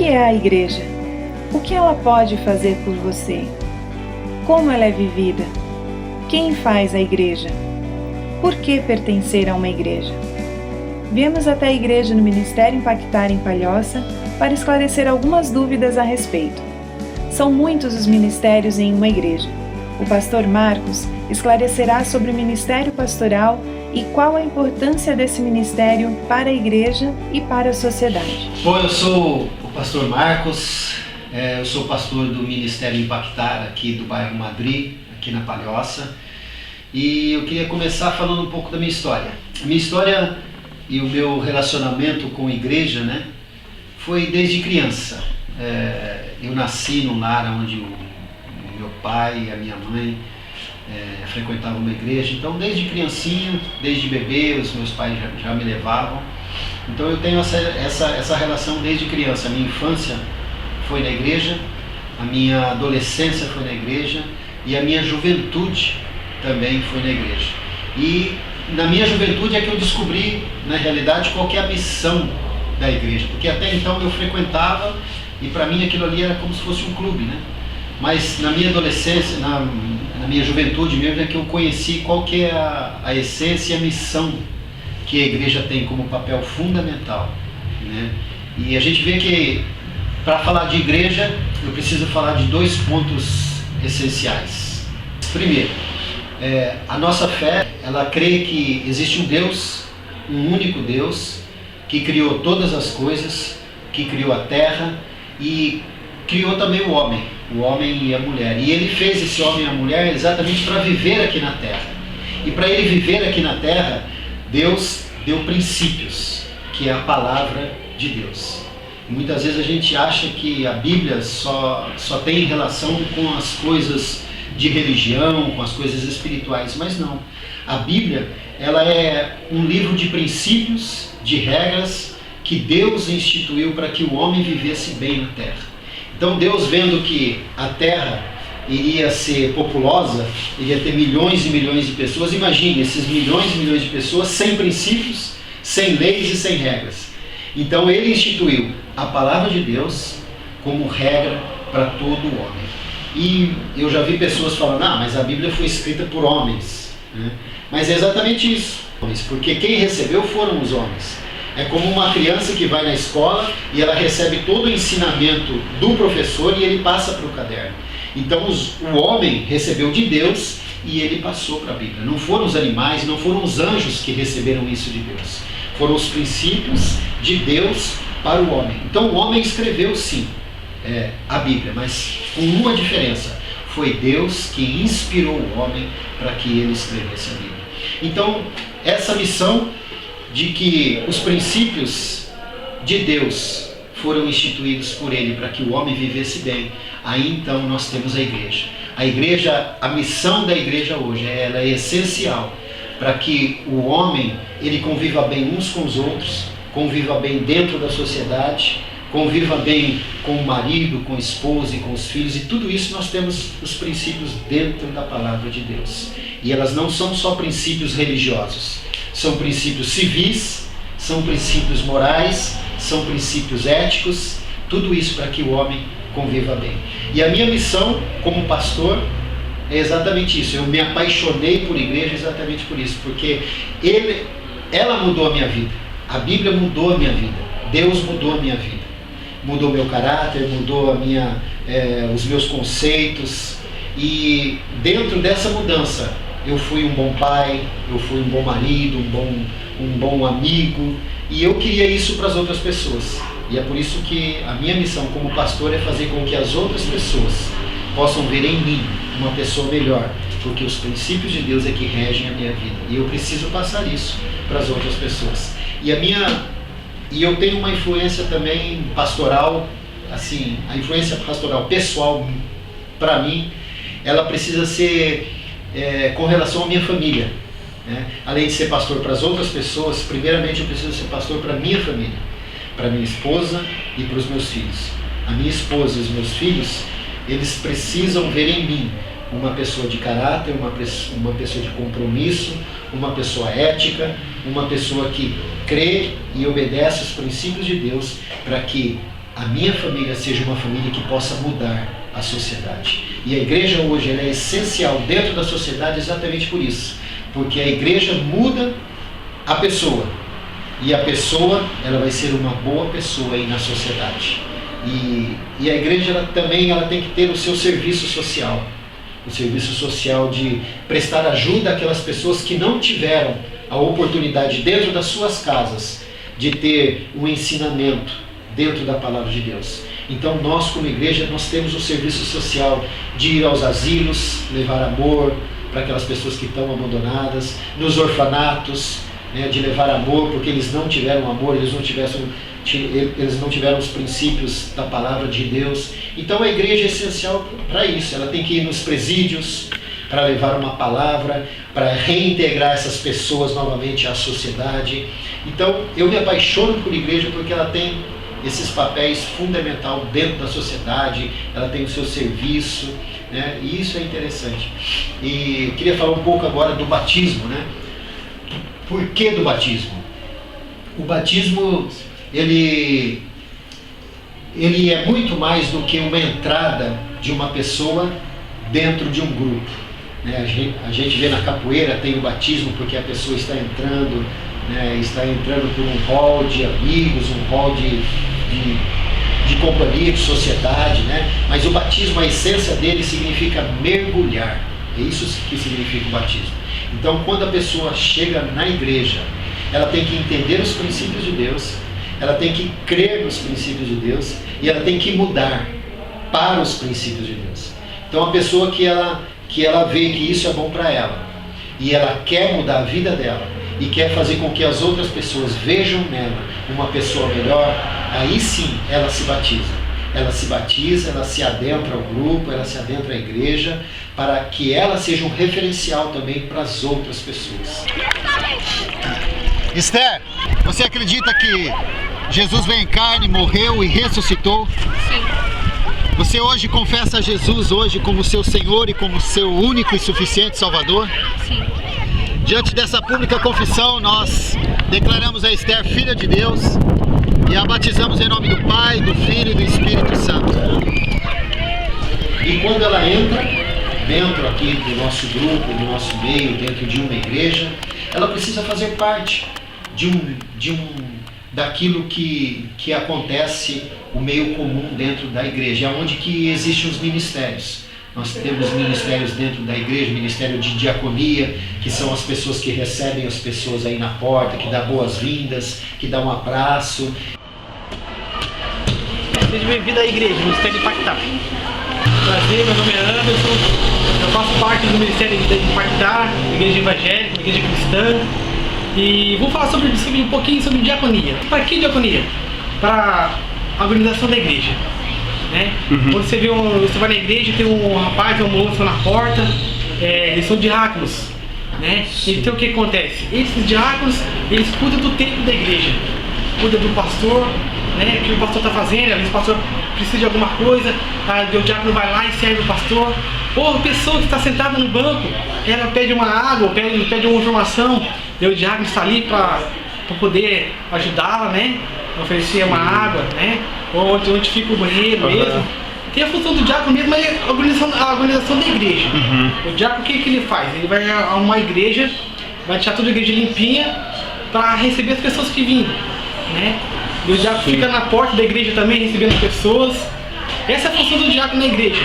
que é a igreja? O que ela pode fazer por você? Como ela é vivida? Quem faz a igreja? Por que pertencer a uma igreja? Viemos até a igreja no Ministério Impactar em Palhoça para esclarecer algumas dúvidas a respeito. São muitos os ministérios em uma igreja. O pastor Marcos esclarecerá sobre o ministério pastoral e qual a importância desse ministério para a igreja e para a sociedade. Bom, eu sou o pastor Marcos, eu sou pastor do Ministério Impactar aqui do bairro Madrid, aqui na Palhoça, e eu queria começar falando um pouco da minha história. A minha história e o meu relacionamento com a igreja, né, foi desde criança. Eu nasci num lar onde o meu pai e a minha mãe frequentavam uma igreja, então desde criancinha, desde bebê, os meus pais já me levavam. Então eu tenho essa relação desde criança. A minha infância foi na igreja, a minha adolescência foi na igreja e a minha juventude também foi na igreja. E na minha juventude é que eu descobri, na realidade, qual que é a missão da igreja, porque até então eu frequentava e para mim aquilo ali era como se fosse um clube, né? Mas na minha adolescência, na minha juventude mesmo, é que eu conheci qual que é a essência e a missão que a igreja tem como papel fundamental, né? E a gente vê que para falar de igreja eu preciso falar de dois pontos essenciais. Primeiro, a nossa fé, ela crê que existe um Deus, um único Deus, que criou todas as coisas, que criou a terra e criou também o homem e a mulher. E ele fez esse homem e a mulher exatamente para viver aqui na terra. E para ele viver aqui na terra, Deus deu princípios, que é a palavra de Deus. E muitas vezes a gente acha que a Bíblia só tem relação com as coisas de religião, com as coisas espirituais, mas não. A Bíblia, ela é um livro de princípios, de regras que Deus instituiu para que o homem vivesse bem na terra. Então Deus, vendo que a terra iria ser populosa, iria ter milhões e milhões de pessoas, imagine esses milhões e milhões de pessoas sem princípios, sem leis e sem regras. Então ele instituiu a palavra de Deus como regra para todo o homem. E eu já vi pessoas falando, mas a Bíblia foi escrita por homens, né? Mas é exatamente isso, porque quem recebeu foram os homens. É como uma criança que vai na escola e ela recebe todo o ensinamento do professor e ele passa para o caderno. Então o homem recebeu de Deus e ele passou para a Bíblia. Não foram os animais, não foram os anjos que receberam isso de Deus. Foram os princípios de Deus para o homem. Então o homem escreveu sim a Bíblia, mas com uma diferença. Foi Deus que inspirou o homem para que ele escrevesse a Bíblia. Então essa missão de que os princípios de Deus foram instituídos por ele para que o homem vivesse bem, aí então nós temos a igreja. A igreja, a missão da igreja hoje, ela é essencial para que o homem ele conviva bem uns com os outros, conviva bem dentro da sociedade, conviva bem com o marido, com a esposa e com os filhos, e tudo isso nós temos os princípios dentro da palavra de Deus. E elas não são só princípios religiosos, são princípios civis, são princípios morais, são princípios éticos, tudo isso para que o homem conviva bem. E a minha missão como pastor é exatamente isso. Eu me apaixonei por igreja exatamente por isso, porque ela mudou a minha vida, a Bíblia mudou a minha vida, Deus mudou a minha vida, mudou meu caráter, mudou os meus conceitos, e dentro dessa mudança eu fui um bom pai, eu fui um bom marido, um bom amigo, e eu queria isso para as outras pessoas. E é por isso que a minha missão como pastor é fazer com que as outras pessoas possam ver em mim uma pessoa melhor, porque os princípios de Deus é que regem a minha vida, e eu preciso passar isso para as outras pessoas. E eu tenho uma influência também pastoral, assim, a influência pastoral pessoal, para mim, ela precisa ser com relação à minha família, né? Além de ser pastor para as outras pessoas, primeiramente eu preciso ser pastor para a minha família, para minha esposa e para os meus filhos. A minha esposa e os meus filhos, eles precisam ver em mim uma pessoa de caráter, uma pessoa de compromisso, uma pessoa ética, uma pessoa que crê e obedece os princípios de Deus, para que a minha família seja uma família que possa mudar a sociedade. E a igreja hoje ela é essencial dentro da sociedade exatamente por isso. Porque a igreja muda a pessoa. E a pessoa ela vai ser uma boa pessoa aí na sociedade. E a igreja ela também ela tem que ter o seu serviço social. O serviço social de prestar ajuda àquelas pessoas que não tiveram a oportunidade dentro das suas casas de ter um ensinamento dentro da palavra de Deus. Então nós como igreja nós temos o serviço social de ir aos asilos, levar amor para aquelas pessoas que estão abandonadas, nos orfanatos, né, de levar amor porque eles não tiveram amor, eles não tiveram os princípios da palavra de Deus. Então a igreja é essencial para isso, ela tem que ir nos presídios para levar uma palavra, para reintegrar essas pessoas novamente à sociedade. Então eu me apaixono por igreja porque ela tem esses papéis fundamentais dentro da sociedade, ela tem o seu serviço, né? E isso é interessante. E eu queria falar um pouco agora do batismo, né? Por que do batismo? O batismo ele é muito mais do que uma entrada de uma pessoa dentro de um grupo, né? A gente vê na capoeira tem o batismo porque a pessoa está entrando, né? Está entrando por um hall de amigos, um hall de companhia, de sociedade, né? Mas o batismo, a essência dele significa mergulhar. É isso que significa o batismo. Então, quando a pessoa chega na igreja, ela tem que entender os princípios de Deus, ela tem que crer nos princípios de Deus e ela tem que mudar para os princípios de Deus. Então, a pessoa que ela vê que isso é bom para ela e ela quer mudar a vida dela e quer fazer com que as outras pessoas vejam nela uma pessoa melhor, aí sim ela se batiza. Ela se batiza, ela se adentra ao grupo, ela se adentra à igreja, para que ela seja um referencial também para as outras pessoas. Esther, você acredita que Jesus veio em carne, morreu e ressuscitou? Sim. Você hoje confessa a Jesus hoje como seu Senhor e como seu único e suficiente Salvador? Sim. Diante dessa pública confissão, nós declaramos a Esther filha de Deus e a batizamos em nome do Pai, do Filho e do Espírito Santo. E quando ela entra dentro aqui do nosso grupo, do nosso meio, dentro de uma igreja, ela precisa fazer parte daquilo que acontece, o meio comum dentro da igreja, é onde que existem os ministérios. Nós temos ministérios dentro da igreja, ministério de diaconia, que são as pessoas que recebem as pessoas aí na porta, que dá boas-vindas, que dá um abraço. Seja bem-vindo à igreja, Ministério Impactar. Prazer, meu nome é Anderson, eu faço parte do Ministério Impactar, igreja evangélica, igreja cristã, e vou falar um pouquinho sobre diaconia. Para que diaconia? Para a organização da igreja. Né? Quando você vai na igreja, tem um rapaz, tem uma moça na porta, eles são diáconos, né? Então o que acontece? Esses diáconos, eles cuidam do templo da igreja, cuidam do pastor, né? O que o pastor está fazendo, às vezes o pastor precisa de alguma coisa, o diácono vai lá e serve o pastor, ou a pessoa que está sentada no banco, ela pede uma água, pede uma informação, e o diácono está ali para poder ajudá-la, né? Oferecer uma água, né? Ou onde fica o banheiro mesmo. Tem a função do diácono mesmo, mas é a organização da igreja. O diácono, o que ele faz? Ele vai arrumar a igreja, vai deixar toda a igreja limpinha para receber as pessoas que vêm, né? E o diácono fica na porta da igreja também, recebendo as pessoas. Essa é a função do diácono na igreja.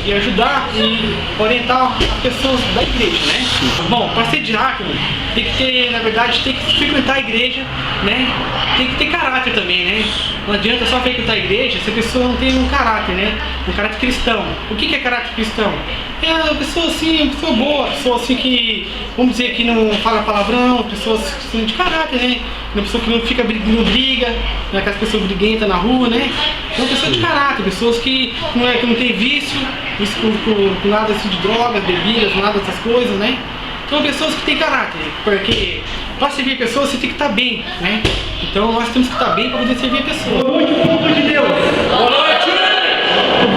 E ajudar e orientar as pessoas da igreja, né? Bom, para ser diácono, tem que ter, na verdade, tem que frequentar a igreja, né? Tem que ter caráter também, né? Não adianta só frequentar a igreja se a pessoa não tem um caráter, né? Um caráter cristão. O que é caráter cristão? É uma pessoa assim, uma pessoa boa, pessoa assim que, vamos dizer, que não fala palavrão, pessoas de caráter, né? Uma pessoa que não fica não briga, não é aquelas pessoas briguentas na rua, né? É uma pessoa de caráter, pessoas que não tem vício, com nada assim de drogas, bebidas, nada dessas coisas, né? Então pessoas que têm caráter, porque para servir pessoas você tem que estar bem, né? Então nós temos que estar bem para poder servir pessoas. Boa noite, povo de Deus! Boa noite!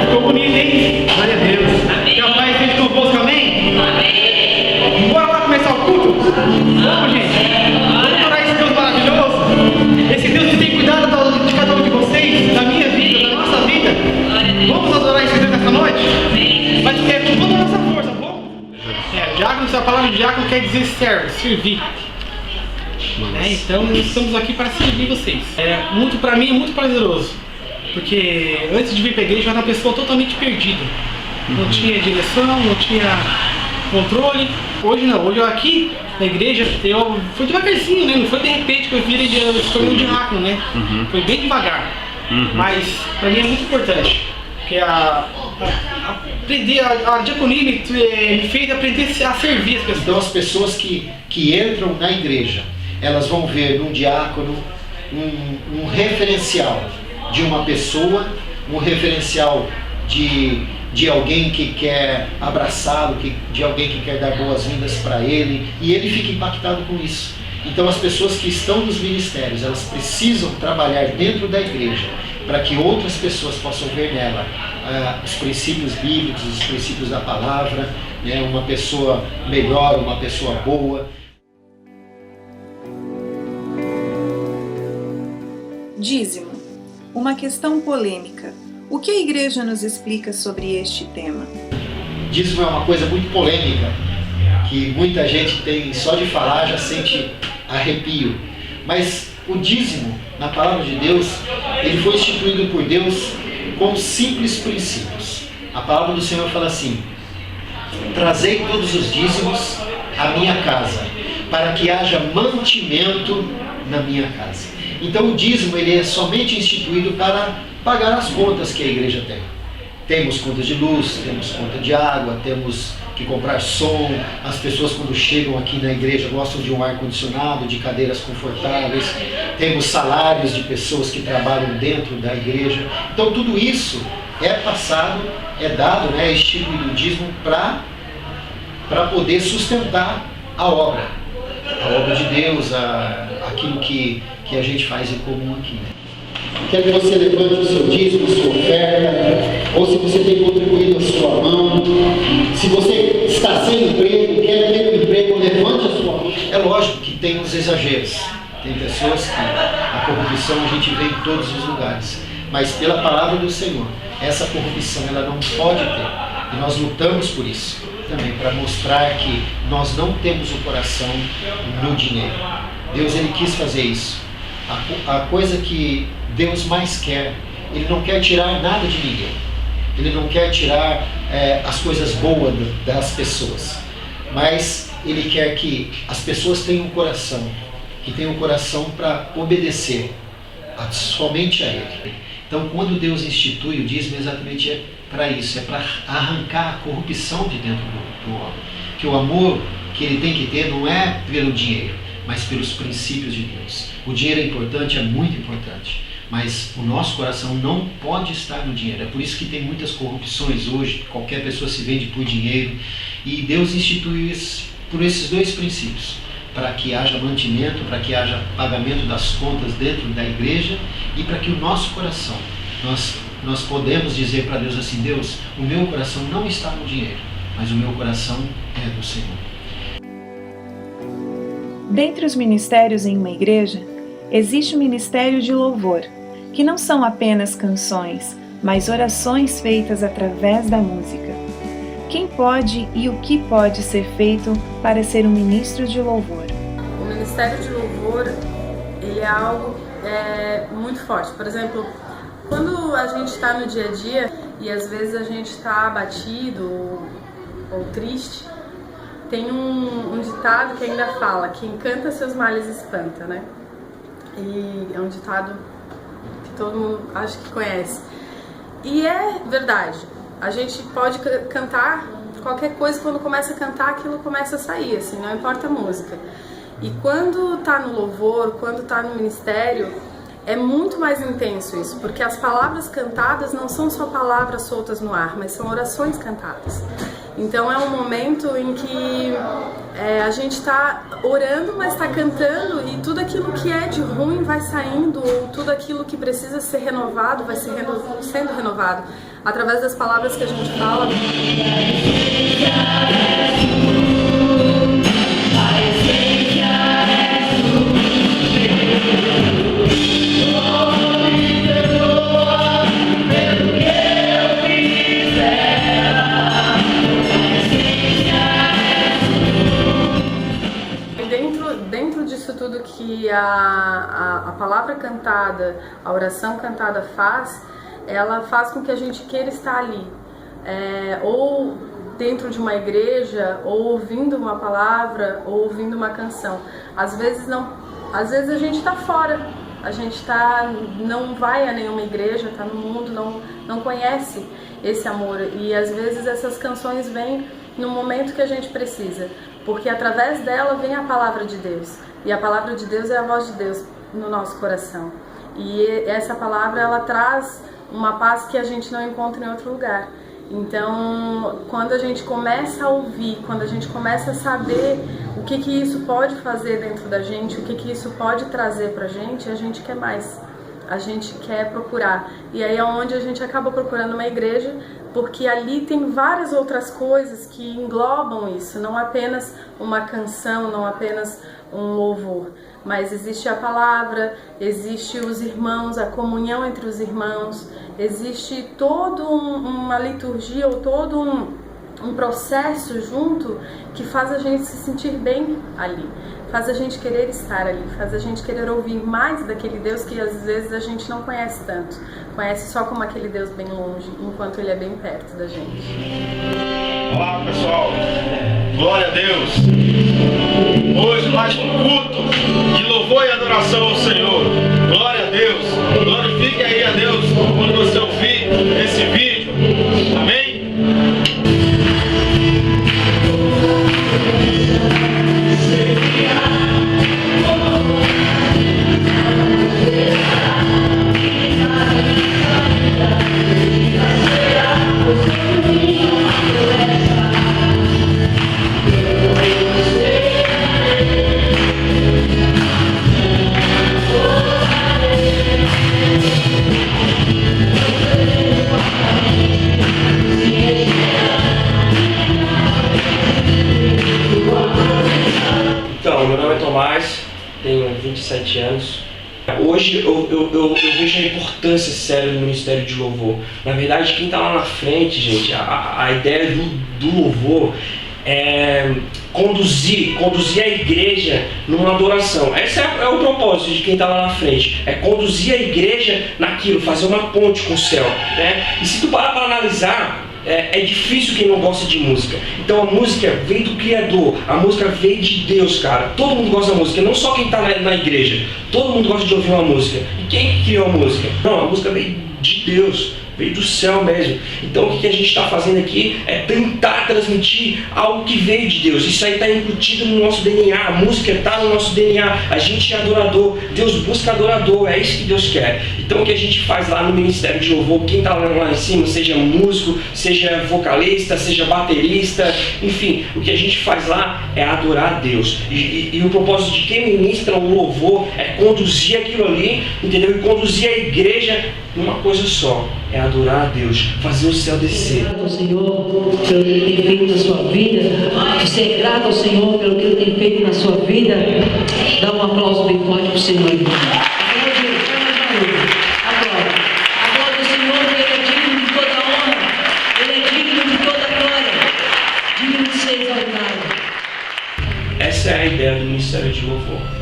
Ficou bonito, hein? Glória a Deus! Amém! Que a paz esteja convosco, amém? Amém! Bora lá começar o culto? Vamos, gente! Vamos orar esse Deus maravilhoso, esse Deus que tem cuidado de cada um de vocês, da minha vida. diácono quer dizer servo, servir. Então nós estamos aqui para servir vocês. Para mim é muito prazeroso, porque antes de vir para a igreja eu era uma pessoa totalmente perdida. Não tinha direção, não tinha controle. Hoje não, hoje eu aqui na igreja, eu fui devagarzinho, né? Não foi de repente que eu se tornei um diácono, né? Foi bem devagar. Mas para mim é muito importante, porque aprender a diaconia me fez aprender a servir as pessoas. Então as pessoas que entram na igreja, elas vão ver num diácono um referencial de uma pessoa, um referencial de alguém que quer abraçá-lo, de alguém que quer dar boas-vindas para ele, e ele fica impactado com isso. Então as pessoas que estão nos ministérios, elas precisam trabalhar dentro da igreja para que outras pessoas possam ver nela os princípios bíblicos, os princípios da palavra, né? Uma pessoa melhor, uma pessoa boa. Dízimo, uma questão polêmica. O que a igreja nos explica sobre este tema? Dízimo é uma coisa muito polêmica, que muita gente tem, só de falar já sente arrepio. Mas o dízimo, na palavra de Deus, ele foi instituído por Deus com simples princípios. A palavra do Senhor fala assim: trazei todos os dízimos à minha casa, para que haja mantimento na minha casa. Então o dízimo ele é somente instituído para pagar as contas que a igreja tem. Temos contas de luz, temos conta de água, temos que comprar som. As pessoas quando chegam aqui na igreja gostam de um ar-condicionado, de cadeiras confortáveis. Temos salários de pessoas que trabalham dentro da igreja. Então tudo isso é passado, é dado, é instituído o dízimo para poder sustentar a obra de Deus, aquilo que a gente faz em comum aqui. Quer que você levante o seu dízimo, a sua oferta, ou se você tem contribuído a sua mão, se você está sem emprego, quer ter um emprego, levante a sua mão. É lógico que tem os exageros, tem pessoas que a corrupção a gente vê em todos os lugares, mas pela palavra do Senhor, essa corrupção ela não pode ter, e nós lutamos por isso também, para mostrar que nós não temos o coração no dinheiro. Deus ele quis fazer isso. A coisa que Deus mais quer, Ele não quer tirar nada de ninguém. Ele não quer tirar as coisas boas das pessoas. Mas Ele quer que as pessoas tenham um coração, que tenham um coração para obedecer somente a Ele. Então quando Deus institui o dízimo, exatamente é para isso, é para arrancar a corrupção de dentro do homem. Que o amor que ele tem que ter não é pelo dinheiro, mas pelos princípios de Deus. O dinheiro é importante, é muito importante, mas o nosso coração não pode estar no dinheiro. É por isso que tem muitas corrupções hoje, qualquer pessoa se vende por dinheiro, e Deus instituiu isso por esses dois princípios, para que haja mantimento, para que haja pagamento das contas dentro da igreja, e para que o nosso coração, nós podemos dizer para Deus assim: Deus, o meu coração não está no dinheiro, mas o meu coração é do Senhor. Dentre os ministérios em uma igreja, existe o ministério de louvor, que não são apenas canções, mas orações feitas através da música. Quem pode e o que pode ser feito para ser um ministro de louvor? O ministério de louvor, ele é algo muito forte. Por exemplo, quando a gente está no dia a dia e às vezes a gente está abatido ou triste, tem um ditado que ainda fala: quem canta seus males espanta, né? E é um ditado que todo mundo acho que conhece. E é verdade. A gente pode cantar qualquer coisa, quando começa a cantar, aquilo começa a sair, assim, não importa a música. E quando tá no louvor, quando tá no ministério, é muito mais intenso isso, porque as palavras cantadas não são só palavras soltas no ar, mas são orações cantadas. Então é um momento em que a gente está orando, mas está cantando, e tudo aquilo que é de ruim vai saindo, ou tudo aquilo que precisa ser renovado vai sendo renovado através das palavras que a gente fala. que a palavra cantada, a oração cantada faz, ela faz com que a gente queira estar ali, ou dentro de uma igreja, ou ouvindo uma palavra, ou ouvindo uma canção. Às vezes a gente está fora, a gente não vai a nenhuma igreja, está no mundo, não conhece esse amor, e às vezes essas canções vêm no momento que a gente precisa, porque através dela vem a palavra de Deus, e a palavra de Deus é a voz de Deus no nosso coração, e essa palavra ela traz uma paz que a gente não encontra em outro lugar. Então, quando a gente começa a ouvir, quando a gente começa a saber o que isso pode fazer dentro da gente, o que isso pode trazer pra gente, a gente quer mais, a gente quer procurar. E aí é onde a gente acaba procurando uma igreja, porque ali tem várias outras coisas que englobam isso, não apenas uma canção, não apenas um louvor, mas existe a palavra, existe os irmãos, a comunhão entre os irmãos, existe toda uma liturgia ou todo um processo junto que faz a gente se sentir bem ali, faz a gente querer estar ali, faz a gente querer ouvir mais daquele Deus que às vezes a gente não conhece tanto, conhece só como aquele Deus bem longe, enquanto ele é bem perto da gente. Olá pessoal, glória a Deus. Hoje mais um culto de louvor e adoração ao Senhor. Glória a Deus. Glorifique aí a Deus quando você ouvir esse vídeo. Amém? Então, meu nome é Tomás, tenho 27 anos. Hoje eu vejo a importância séria do Ministério de Louvor. Na verdade, quem está lá na frente, gente, a ideia do louvor é conduzir a igreja numa adoração. Esse é o propósito de quem está lá na frente, é conduzir a igreja naquilo, fazer uma ponte com o céu, né? E se tu parar para analisar, é difícil quem não gosta de música. Então a música vem do Criador, a música vem de Deus, cara. Todo mundo gosta da música, não só quem está na igreja. Todo mundo gosta de ouvir uma música. E quem criou a música? Não, a música veio de Deus, veio do céu mesmo. Então o que a gente está fazendo aqui é tentar transmitir algo que veio de Deus. Isso aí está embutido no nosso DNA, a música está no nosso DNA. A gente é adorador, Deus busca adorador, é isso que Deus quer. Então o que a gente faz lá no Ministério de Louvor, quem está lá em cima, seja músico, seja vocalista, seja baterista, enfim, o que a gente faz lá é adorar a Deus. E o propósito de quem ministra o louvor é conduzir aquilo ali, entendeu? E conduzir a igreja numa coisa só, é adorar a Deus, fazer o céu descer. Grato ao Senhor pelo que Ele tem feito na sua vida. Você é grato ao Senhor pelo que Ele tem feito na sua vida. Dá um aplauso bem forte para o Senhor. Agora, o Senhor, Ele é digno de toda honra, Ele é digno de toda glória, digno de ser exaltado. Essa é a ideia do Ministério de Louvor.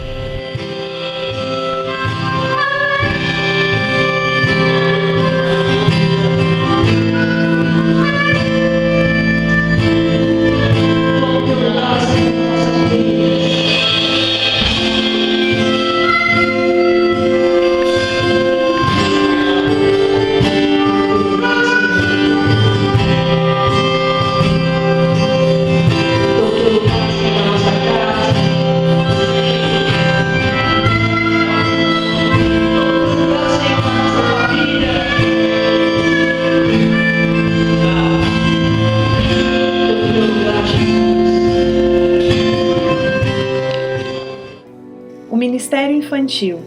Ministério Infantil.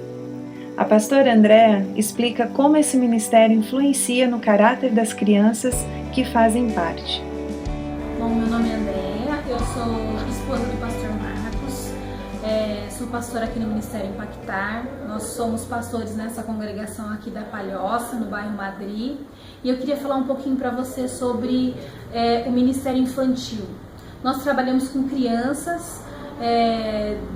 A pastora Andréa explica como esse ministério influencia no caráter das crianças que fazem parte. Bom, meu nome é Andréa, eu sou esposa do pastor Marcos, sou pastora aqui no Ministério Impactar. Nós somos pastores nessa congregação aqui da Palhoça, no bairro Madri, e eu queria falar um pouquinho para você sobre o Ministério Infantil. Nós trabalhamos com crianças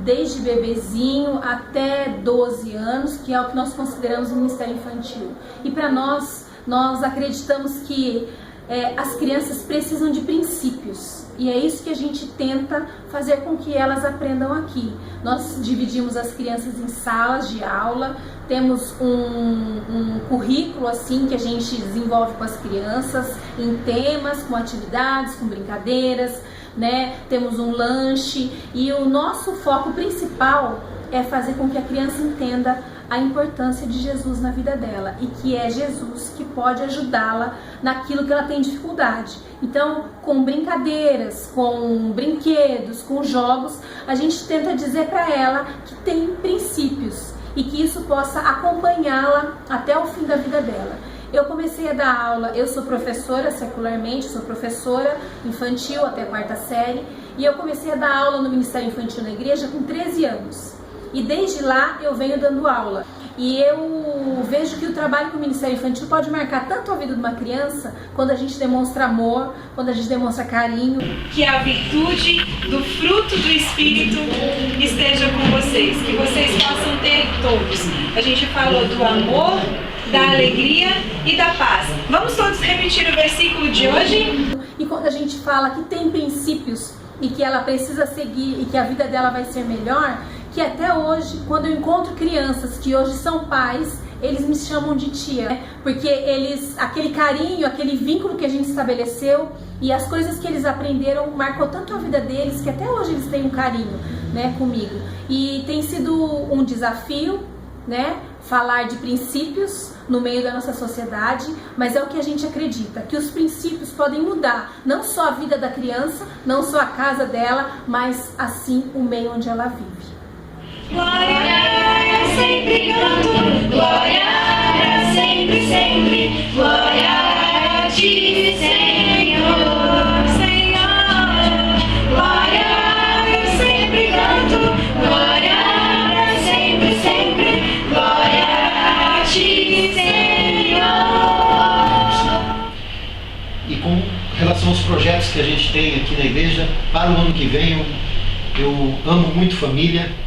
desde bebezinho até 12 anos, que é o que nós consideramos o Ministério Infantil. E para nós acreditamos que as crianças precisam de princípios. E é isso que a gente tenta fazer com que elas aprendam aqui. Nós dividimos as crianças em salas de aula, temos um currículo assim que a gente desenvolve com as crianças, em temas, com atividades, com brincadeiras, né? Temos um lanche e o nosso foco principal é fazer com que a criança entenda a importância de Jesus na vida dela e que é Jesus que pode ajudá-la naquilo que ela tem dificuldade. Então, com brincadeiras, com brinquedos, com jogos, a gente tenta dizer para ela que tem princípios e que isso possa acompanhá-la até o fim da vida dela. Eu comecei a dar aula, eu sou professora secularmente, sou professora infantil até a 4ª série, e eu comecei a dar aula no Ministério Infantil na igreja com 13 anos. E desde lá eu venho dando aula. E eu vejo que o trabalho com o Ministério Infantil pode marcar tanto a vida de uma criança, quando a gente demonstra amor, quando a gente demonstra carinho. Que a virtude do fruto do Espírito esteja com vocês, que vocês possam ter todos. A gente falou do amor, da alegria e da paz. Vamos todos repetir o versículo de hoje? E quando a gente fala que tem princípios e que ela precisa seguir e que a vida dela vai ser melhor, que até hoje, quando eu encontro crianças que hoje são pais, eles me chamam de tia, né? Porque aquele carinho, aquele vínculo que a gente estabeleceu e as coisas que eles aprenderam marcou tanto a vida deles que até hoje eles têm um carinho, né, comigo. E tem sido um desafio, né, falar de princípios no meio da nossa sociedade, mas é o que a gente acredita, que os princípios podem mudar não só a vida da criança, não só a casa dela, mas assim o meio onde ela vive. Glória, sempre canto, glória, sempre, sempre, glória a ti, Senhor, Senhor. Glória, eu sempre canto, glória, sempre, sempre, glória a ti, Senhor. E com relação aos projetos que a gente tem aqui na igreja, para o ano que vem, eu amo muito família.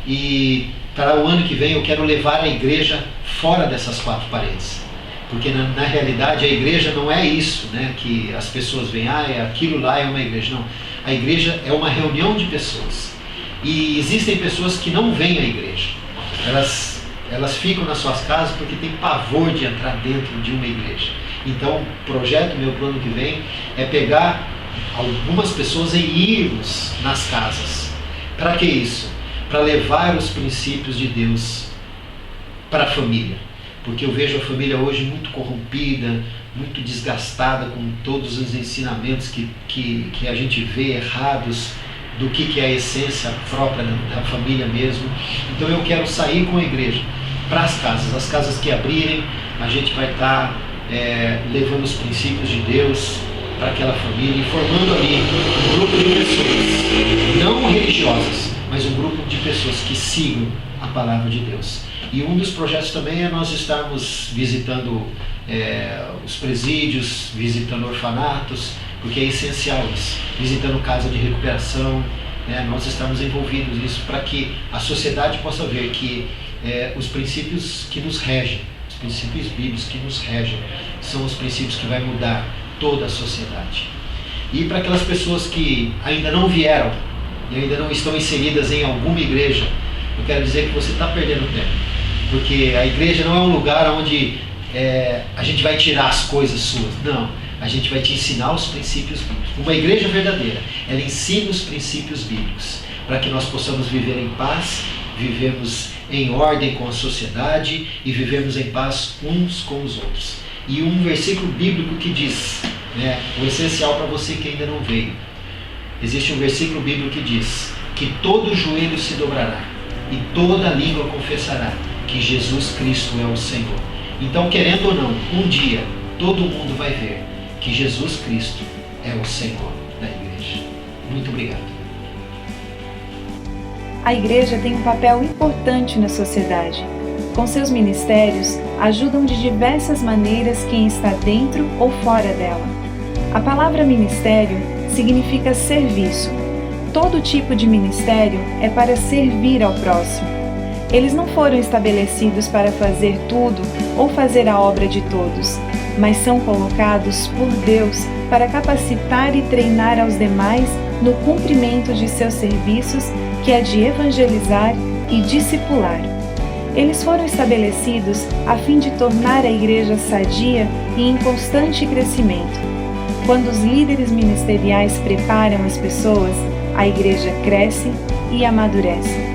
E para o ano que vem eu quero levar a igreja fora dessas 4 paredes. Porque na realidade a igreja não é isso, né? Que as pessoas veem, aquilo lá é uma igreja. Não, a igreja é uma reunião de pessoas. E existem pessoas que não vêm à igreja. Elas ficam nas suas casas porque tem pavor de entrar dentro de uma igreja. Então o projeto meu para o ano que vem é pegar algumas pessoas e irmos nas casas. Para que isso? Para levar os princípios de Deus para a família. Porque eu vejo a família hoje muito corrompida, muito desgastada com todos os ensinamentos que a gente vê errados do que é a essência própria da família mesmo. Então eu quero sair com a igreja para as casas que abrirem, a gente vai estar levando os princípios de Deus para aquela família e formando ali um grupo de pessoas, não religiosas, mas um grupo de pessoas que sigam a palavra de Deus. E um dos projetos também é nós estarmos visitando os presídios, visitando orfanatos, porque é essencial isso, visitando casa de recuperação, né? Nós estamos envolvidos nisso para que a sociedade possa ver que os princípios que nos regem, os princípios bíblicos que nos regem, são os princípios que vai mudar toda a sociedade. E para aquelas pessoas que ainda não vieram e ainda não estão inseridas em alguma igreja, eu quero dizer que você está perdendo tempo, porque a igreja não é um lugar onde a gente vai tirar as coisas suas, não, a gente vai te ensinar os princípios bíblicos. Uma igreja verdadeira, ela ensina os princípios bíblicos, para que nós possamos viver em paz, vivemos em ordem com a sociedade e vivemos em paz uns com os outros. E um versículo bíblico que diz, né, o essencial para você que ainda não veio, existe um versículo bíblico que diz que todo joelho se dobrará e toda língua confessará que Jesus Cristo é o Senhor. Então, querendo ou não, um dia todo mundo vai ver que Jesus Cristo é o Senhor da igreja. Muito obrigado. A igreja tem um papel importante na sociedade. Com seus ministérios, ajudam de diversas maneiras quem está dentro ou fora dela. A palavra ministério significa serviço. Todo tipo de ministério é para servir ao próximo. Eles não foram estabelecidos para fazer tudo ou fazer a obra de todos, mas são colocados por Deus para capacitar e treinar aos demais no cumprimento de seus serviços, que é de evangelizar e discipular. Eles foram estabelecidos a fim de tornar a igreja sadia e em constante crescimento. Quando os líderes ministeriais preparam as pessoas, a igreja cresce e amadurece.